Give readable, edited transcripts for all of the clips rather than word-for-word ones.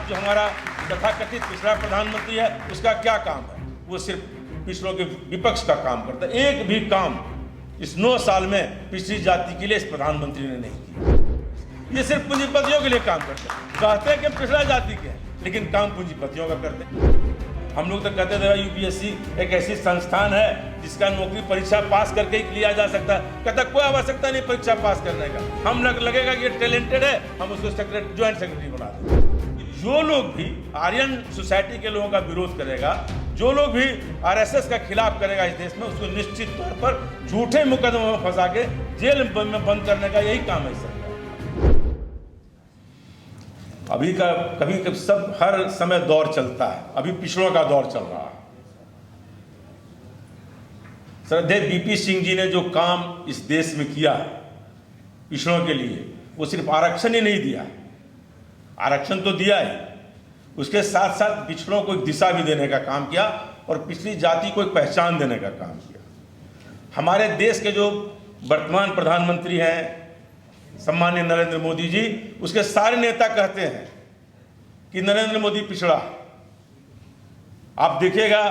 आज जो हमारा तथाकथित पिछड़ा प्रधानमंत्री है उसका क्या काम है? वो सिर्फ पिछड़ों के विपक्ष का काम करता है। एक भी काम इस 9 साल में पिछड़ी जाति के लिए इस प्रधानमंत्री ने नहीं किया। ये सिर्फ पूंजीपतियों के लिए काम करते हैं। कहते हैं कि पिछड़ा जाति के हैं, लेकिन काम पूंजीपतियों का करते हैं। हम लोग तो कहते थे यूपीएससी एक ऐसी संस्थान है जिसका नौकरी परीक्षा पास करके ही लिया जा सकता है। कहता कोई आवश्यकता नहीं परीक्षा पास करने का, हम लगेगा कि ये टैलेंटेड है, हम उसको ज्वाइंट सेक्रेटरी बना देंगे। जो लोग भी आर्यन सोसाइटी के लोगों का विरोध करेगा, जो लोग भी आरएसएस का खिलाफ करेगा इस देश में, उसको निश्चित तौर पर झूठे मुकदमों में फंसा के जेल में बंद करने का यही काम है सरकार। अभी का कभी सब हर समय दौर चलता है, अभी पिछड़ों का दौर चल रहा है। श्रद्धेय बीपी सिंह जी ने जो काम इस देश में किया पिछड़ों के लिए, वो सिर्फ आरक्षण ही नहीं दिया, आरक्षण तो दिया ही, उसके साथ साथ पिछड़ों को एक दिशा भी देने का काम किया और पिछड़ी जाति को एक पहचान देने का काम किया। हमारे देश के जो वर्तमान प्रधानमंत्री हैं सम्माननीय नरेंद्र मोदी जी, उसके सारे नेता कहते हैं कि नरेंद्र मोदी पिछड़ा। आप देखिएगा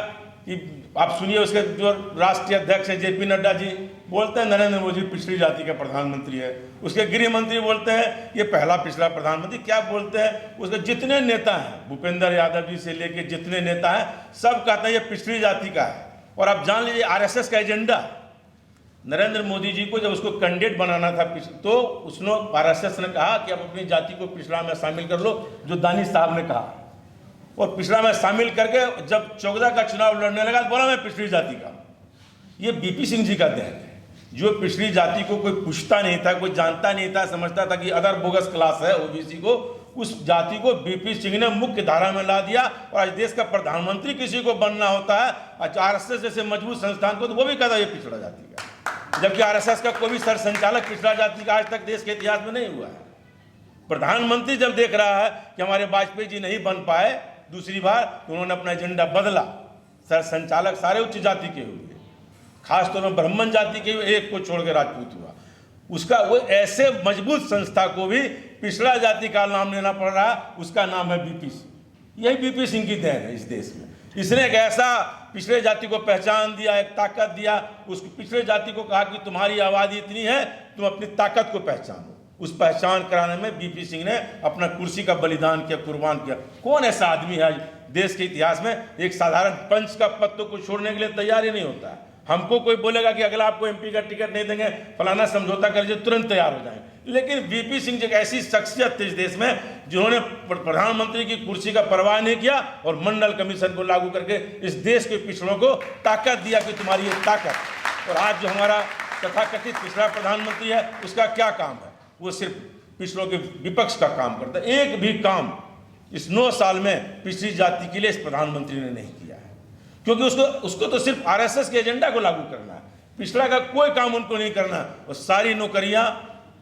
कि आप सुनिए उसके जो राष्ट्रीय अध्यक्ष हैं जेपी नड्डा जी बोलते हैं नरेंद्र मोदी पिछड़ी जाति का प्रधानमंत्री है। उसके गृह मंत्री बोलते हैं ये पहला पिछड़ा प्रधानमंत्री। क्या बोलते हैं? उसके जितने नेता हैं, भूपेंद्र यादव जी से लेके जितने नेता हैं, सब कहते हैं ये पिछड़ी जाति का है। और आप जान लीजिए आरएसएस का एजेंडा, नरेंद्र मोदी जी को जब उसको कैंडिडेट बनाना था तो उसने आरएसएस ने कहा कि आप अपनी जाति को पिछड़ा में शामिल कर लो, जो दानी साहब ने कहा, और पिछड़ा में शामिल करके जब चौगदा का चुनाव लड़ने लगा तो बोला मैं पिछड़ी जाति का। ये बीपी सिंह जी का देन है, जो पिछड़ी जाति को कोई पूछता नहीं था, कोई जानता नहीं था, समझता था कि अदर बोगस क्लास है ओबीसी को, उस जाति को बीपी सिंह ने मुख्य धारा में ला दिया। और आज देश का प्रधानमंत्री किसी को बनना होता है आरएसएस जैसे मजबूत संस्थान को, तो वो भी कहता है ये पिछड़ा जाति का, जबकि आरएसएस का कोई भी सरसंचालक पिछड़ा जाति का आज तक देश के इतिहास में नहीं हुआ है। प्रधानमंत्री जब देख रहा है कि हमारे वाजपेयी जी नहीं बन पाए दूसरी बार, तो उन्होंने अपना एजेंडा बदला। सर संचालक सारे उच्च जाति के हुए, खासतौर में ब्राह्मण जाति के एक को छोड़ के राजपूत हुआ। उसका वो ऐसे मजबूत संस्था को भी पिछड़ा जाति का नाम लेना पड़ रहा, उसका नाम है बीपी सिंह। यही बीपी सिंह की देन है इस देश में। इसने एक ऐसा पिछड़े जाति को पहचान दिया, एक ताकत दिया। उस पिछड़े जाति को कहा कि तुम्हारी आबादी इतनी है, तुम अपनी ताकत को पहचानो। उस पहचान कराने में बीपी सिंह ने अपना कुर्सी का बलिदान किया, कुर्बान किया। कौन ऐसा आदमी है देश के इतिहास में एक साधारण पंच का पद को छोड़ने के लिए तैयार ही नहीं होता है? हमको कोई बोलेगा कि अगला आपको एमपी का टिकट नहीं देंगे, फलाना समझौता कर लीजिए, तुरंत तैयार हो जाएंगे। लेकिन बीपी सिंह एक ऐसी शख्सियत थी इस देश में जिन्होंने प्रधानमंत्री की कुर्सी का परवाह नहीं किया और मंडल कमीशन को लागू करके इस देश के पिछड़ों को ताकत दिया कि तुम्हारी ये ताकत। और आज जो हमारा तथाकथित पिछड़ा प्रधानमंत्री है उसका क्या काम है? वो सिर्फ पिछड़ों के विपक्ष का काम करता है। एक भी काम इस 9 साल में पिछड़ी जाति के लिए इस प्रधानमंत्री ने नहीं किया है, क्योंकि उसको तो सिर्फ आरएसएस के एजेंडा को लागू करना है, पिछड़ा का कोई काम उनको नहीं करना। और सारी नौकरियां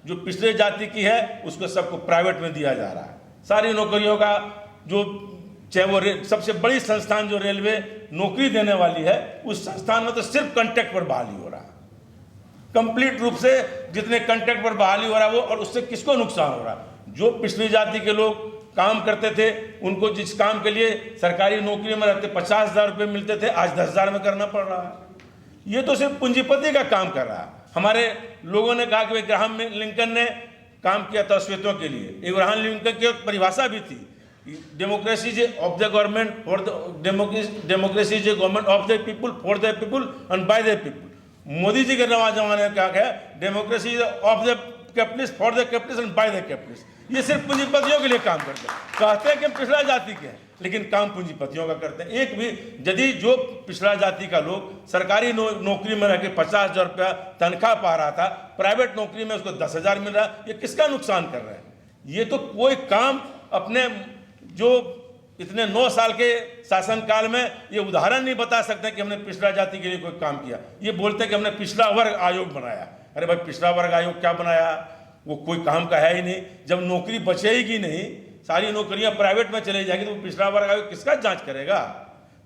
जो पिछड़े जाति की है उसको सबको प्राइवेट में दिया जा रहा है। सारी नौकरियों का जो चाहे वो सबसे बड़ी संस्थान जो रेलवे नौकरी देने वाली है, उस संस्थान में तो सिर्फ कॉन्ट्रैक्ट पर बहाली हो रहा है। कंप्लीट रूप से जितने कॉन्ट्रैक्ट पर बहाली हो रहा है वो, और उससे किसको नुकसान हो रहा है? जो पिछड़ी जाति के लोग काम करते थे, उनको जिस काम के लिए सरकारी नौकरी में रहते 50,000 रुपये मिलते थे, आज 10,000 में करना पड़ रहा है। ये तो सिर्फ पूंजीपति का काम कर रहा है। हमारे लोगों ने कहा कि इब्राहिम लिंकन ने काम किया था श्वेतों के लिए। इब्राहिम लिंकन की परिभाषा भी थी, democracy is of the government for the democracy is government of the people for the people and by the people. Modi ji के जमाने में क्या है? Democracy is of the capitalist for the capitalist and by the capitalist. ये सिर्फ पूंजीपतियों के लिए काम करते हैं। कहते हैं कि पिछड़ा जाति के हैं, लेकिन काम पूंजीपतियों का करते हैं। एक भी यदि जो पिछड़ा जाति का लोग सरकारी नौकरी में रह के 50,000 रुपया तनख्वाह पा रहा था, प्राइवेट नौकरी में उसको 10,000 मिल रहा है, ये किसका नुकसान कर रहे हैं? ये तो कोई काम अपने जो इतने 9 साल के शासनकाल में ये उदाहरण नहीं बता सकते कि हमने पिछड़ा जाति के लिए कोई काम किया। ये बोलते हैं कि हमने पिछड़ा वर्ग आयोग बनाया। अरे भाई, पिछड़ा वर्ग आयोग क्या बनाया? वो कोई काम का है ही नहीं। जब नौकरी बचेगी नहीं, सारी नौकरियां प्राइवेट में चली जाएगी, तो पिछड़ा वर्ग आयोग किसका जांच करेगा?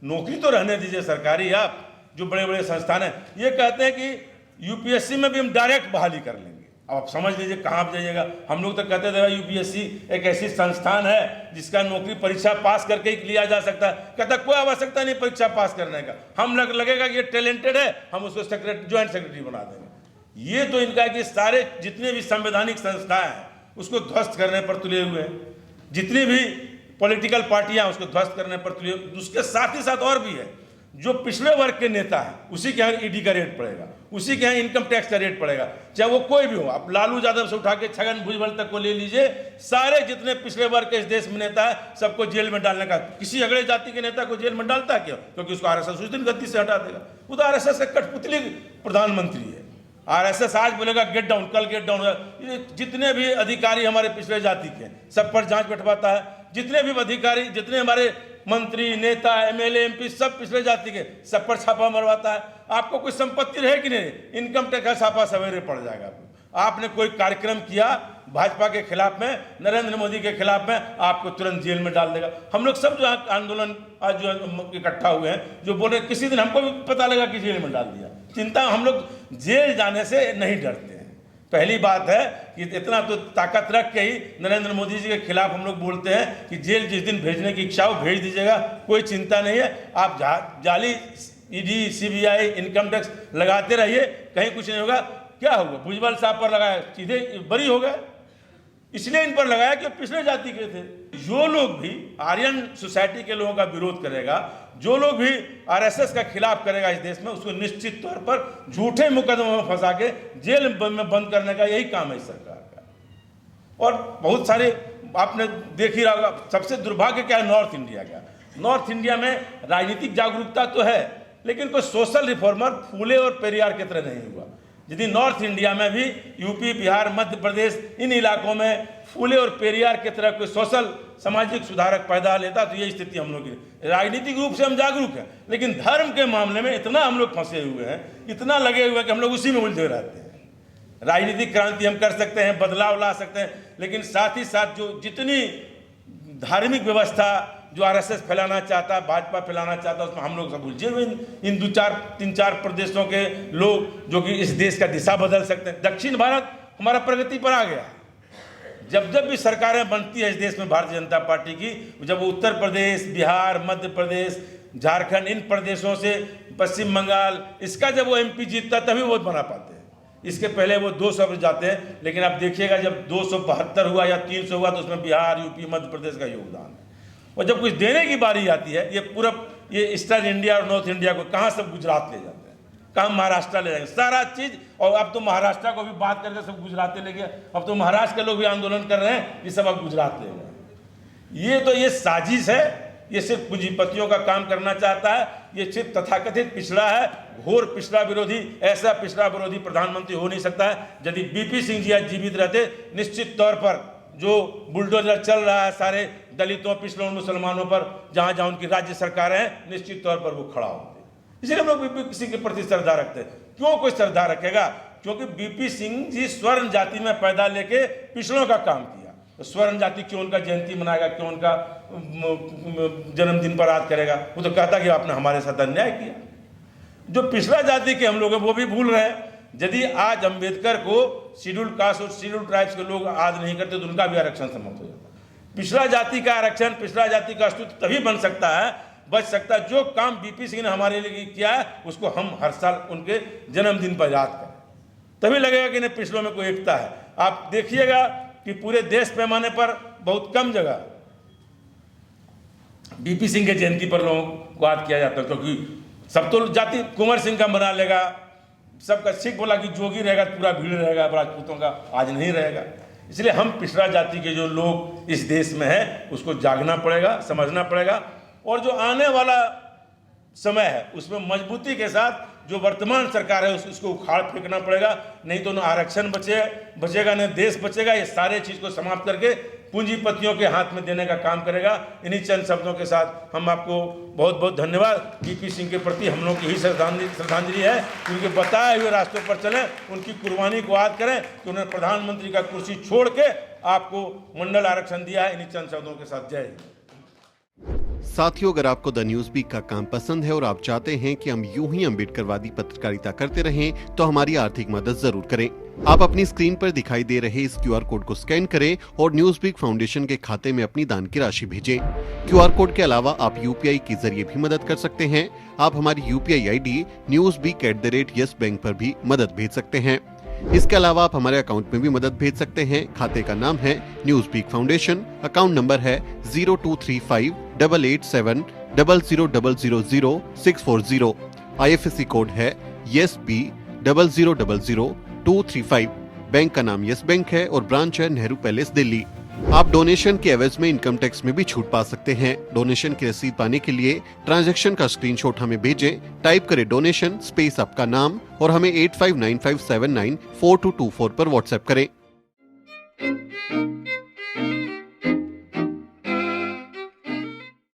नौकरी तो रहने दीजिए सरकारी। आप जो बड़े बड़े संस्थान हैं ये कहते हैं कि यूपीएससी में भी हम डायरेक्ट बहाली कर लेंगे। अब आप समझ लीजिए कहाँ आप जाइएगा। हम लोग तो कहते थे यूपीएससी एक ऐसी संस्थान है जिसका नौकरी परीक्षा पास करके ही लिया जा सकता है। कहता कोई आवश्यकता नहीं परीक्षा पास करने का, हम लगेगा कि ये टैलेंटेड है, हम उसको ज्वाइंट सेक्रेटरी बना देंगे। ये तो इनका कि सारे जितने भी संवैधानिक संस्थाएं हैं उसको ध्वस्त करने पर तुले हुए हैं, जितनी भी पॉलिटिकल पार्टियां उसको ध्वस्त करने पर तुले। उसके साथ ही साथ और भी है, जो पिछड़े वर्ग के नेता है उसी के यहाँ ईडी का रेट पड़ेगा, उसी के यहाँ इनकम टैक्स का रेट पड़ेगा, चाहे वो कोई भी हो। आप लालू यादव से उठा के छगन भुजबल तक को ले लीजिए, सारे जितने पिछड़े वर्ग के इस देश में नेता है सबको जेल में डालने का। किसी अगले जाति के नेता को जेल में डालता है क्यों? क्योंकि उसको आरएसएस उस दिन गद्दी से हटा देगा। वो तो आरएसएस का कठपुतली प्रधानमंत्री है। आरएसएस आज बोलेगा गेट डाउन, कल गेट डाउन। जितने भी अधिकारी हमारे पिछड़े जाति के सब पर जांच बैठवाता है, जितने भी अधिकारी, जितने हमारे मंत्री, नेता, एमएलए, एमपी सब पिछड़े जाति के, सब पर छापा मरवाता है। आपको कोई संपत्ति रहे कि नहीं, इनकम टैक्स का छापा सवेरे पड़ जाएगा। आपने कोई कार्यक्रम किया भाजपा के खिलाफ में, नरेंद्र मोदी के खिलाफ में, आपको तुरंत जेल में डाल देगा। हम लोग सब जो आंदोलन आज जो इकट्ठा हुए हैं, जो बोल रहे किसी दिन हमको भी पता लगा कि जेल में डाल दिया, चिंता, हम लोग जेल जाने से नहीं डरते हैं। पहली बात है कि इतना तो ताकत रख के ही नरेंद्र मोदी जी के खिलाफ हम लोग बोलते हैं कि जेल जिस दिन भेजने की इच्छा हो भेज दीजिएगा, कोई चिंता नहीं है। आप जाली ईडी, सीबीआई, इनकम टैक्स लगाते रहिए, कहीं कुछ नहीं होगा। क्या होगा? भुजबल साहब पर लगाया, सीधे बरी हो गए। इसलिए इन पर लगाया कि पिछड़े जाति के थे। जो लोग भी आर्यन सोसाइटी के लोगों का विरोध करेगा, जो लोग भी आरएसएस का खिलाफ करेगा इस देश में, उसको निश्चित तौर पर झूठे मुकदमों में फंसा के जेल में बंद करने का यही काम है सरकार का। और बहुत सारे आपने देख ही रहा होगा। सबसे दुर्भाग्य क्या है नॉर्थ इंडिया का? नॉर्थ इंडिया में राजनीतिक जागरूकता तो है, लेकिन कोई सोशल रिफॉर्मर फूले और पेरियार की तरह नहीं हुआ। यदि नॉर्थ इंडिया में भी यूपी, बिहार, मध्य प्रदेश, इन इलाकों में फूले और पेरियार की तरह कोई सोशल सामाजिक सुधारक पैदा लेता तो ये स्थिति हम लोग की। राजनीतिक रूप से हम जागरूक हैं, लेकिन धर्म के मामले में इतना हम लोग फंसे हुए हैं, इतना लगे हुए हैं कि हम लोग उसी में उलझे रहते हैं। राजनीतिक क्रांति हम कर सकते हैं, बदलाव ला सकते हैं, लेकिन साथ ही साथ जो जितनी धार्मिक व्यवस्था जो आरएसएस फैलाना चाहता, भाजपा फैलाना चाहता, उसमें हम लोग सब उलझे हुए। इन तीन चार प्रदेशों के लोग जो कि इस देश का दिशा बदल सकते हैं। दक्षिण भारत हमारा प्रगति पर आ गया। जब जब भी सरकारें बनती है इस देश में भारतीय जनता पार्टी की, जब उत्तर प्रदेश, बिहार, मध्य प्रदेश, झारखंड, इन प्रदेशों से पश्चिम बंगाल, इसका जब वो एमपी जीतता तभी वोट बना पाते हैं। इसके पहले वो 200 पर जाते हैं। लेकिन आप देखिएगा जब 272 हुआ या 300 हुआ तो उसमें बिहार, यूपी, मध्य प्रदेश का योगदान है। और जब कुछ देने की बारी आती है, ये पूरा ये ईस्टर्न इंडिया और नॉर्थ इंडिया को कहाँ सब गुजरात ले जाते हैं, कहाँ महाराष्ट्र ले जाएंगे, सारा चीज़। और अब तो महाराष्ट्र को भी बात करके सब गुजरात ले गए। अब तो महाराष्ट्र के लोग भी आंदोलन कर रहे हैं, ये सब अब गुजरात ले गए। ये साजिश है। ये सिर्फ पूंजीपतियों का काम करना चाहता है। ये सिर्फ तथाकथित पिछड़ा है, घोर पिछड़ा विरोधी। ऐसा पिछड़ा विरोधी प्रधानमंत्री हो नहीं सकता है। यदि बीपी सिंह जी आज जीवित रहते, निश्चित तौर पर जो बुलडोजर चल रहा है सारे दलितों, पिछड़ों, मुसलमानों पर, जहां जहां उनकी राज्य सरकारें हैं, निश्चित तौर पर वो खड़ा होते। इसलिए हम लोग बीपी सिंह के प्रति श्रद्धा रखते हैं। क्यों कोई श्रद्धा रखेगा? क्योंकि बीपी सिंह जी स्वर्ण जाति में पैदा लेके पिछड़ों का काम किया। तो स्वर्ण जाति क्यों उनका जयंती मनाएगा, क्यों उनका जन्मदिन पर याद करेगा? वो तो कहता कि आपने हमारे साथ अन्याय किया। जो पिछड़ा जाति के हम लोग हैं वो भी भूल रहे हैं। यदि आज अंबेडकर को शेड्यूल कास्ट और शेड्यूल ट्राइब्स के लोग आज नहीं करते तो उनका भी आरक्षण समाप्त हो जाता। पिछड़ा जाति का आरक्षण, पिछड़ा जाति का अस्तित्व तभी बन सकता है, बच सकता है, जो काम बीपी सिंह ने हमारे लिए किया है उसको हम हर साल उनके जन्मदिन पर याद करें। तभी लगेगा कि नहीं पिछड़ों में कोई एकता है। आप देखिएगा कि पूरे देश पैमाने पर बहुत कम जगह बीपी सिंह के जयंती पर लोगों को याद किया जाता है, क्योंकि सब तो जाति कुंवर सिंह का मना लेगा, सबका सिख बोला कि जोगी रहेगा, पूरा भीड़ रहेगा राजपूतों का, आज नहीं रहेगा। इसलिए हम पिछड़ा जाति के जो लोग इस देश में हैं उसको जागना पड़ेगा, समझना पड़ेगा। और जो आने वाला समय है उसमें मजबूती के साथ जो वर्तमान सरकार है उसको उखाड़ फेंकना पड़ेगा। नहीं तो न आरक्षण बचेगा, न देश बचेगा। ये सारे चीज़ को समाप्त करके पूंजीपतियों के हाथ में देने का काम करेगा। इन्हीं चंद शब्दों के साथ हम आपको बहुत बहुत धन्यवाद। बीपी सिंह के प्रति हम लोग की ही श्रद्धांजलि है, क्योंकि बताए हुए रास्तों पर चलें, उनकी कुर्बानी को याद करें कि उन्होंने प्रधानमंत्री का कुर्सी छोड़ के आपको मंडल आरक्षण दिया है। इन्हीं चंद शब्दों के साथ जय हिंद। साथियों, अगर आपको द न्यूज वीक का काम पसंद है और आप चाहते हैं कि हम यूं ही अम्बेडकरवादी पत्रकारिता करते रहें, तो हमारी आर्थिक मदद जरूर करें। आप अपनी स्क्रीन पर दिखाई दे रहे इस क्यूआर कोड को स्कैन करें और न्यूज़वीक फाउंडेशन के खाते में अपनी दान की राशि भेजें। क्यूआर कोड के अलावा आप यूपीआई के जरिए भी मदद कर सकते हैं। आप हमारी यूपीआई आईडी newsweek@yes बैंक पर भी मदद भेज सकते हैं। इसके अलावा आप हमारे अकाउंट में भी मदद भेज सकते हैं। खाते का नाम है न्यूज़वीक फाउंडेशन, अकाउंट नंबर है 02358800000640। IFSC कोड है YesB000235। बैंक का नाम यस बैंक है और ब्रांच है नेहरू पैलेस, दिल्ली। आप डोनेशन के एवज में इनकम टैक्स में भी छूट पा सकते हैं। डोनेशन की रसीद पाने के लिए ट्रांजैक्शन का स्क्रीनशॉट हमें भेजें। टाइप करें डोनेशन स्पेस आपका नाम और हमें 8595794224 पर व्हाट्सएप करें।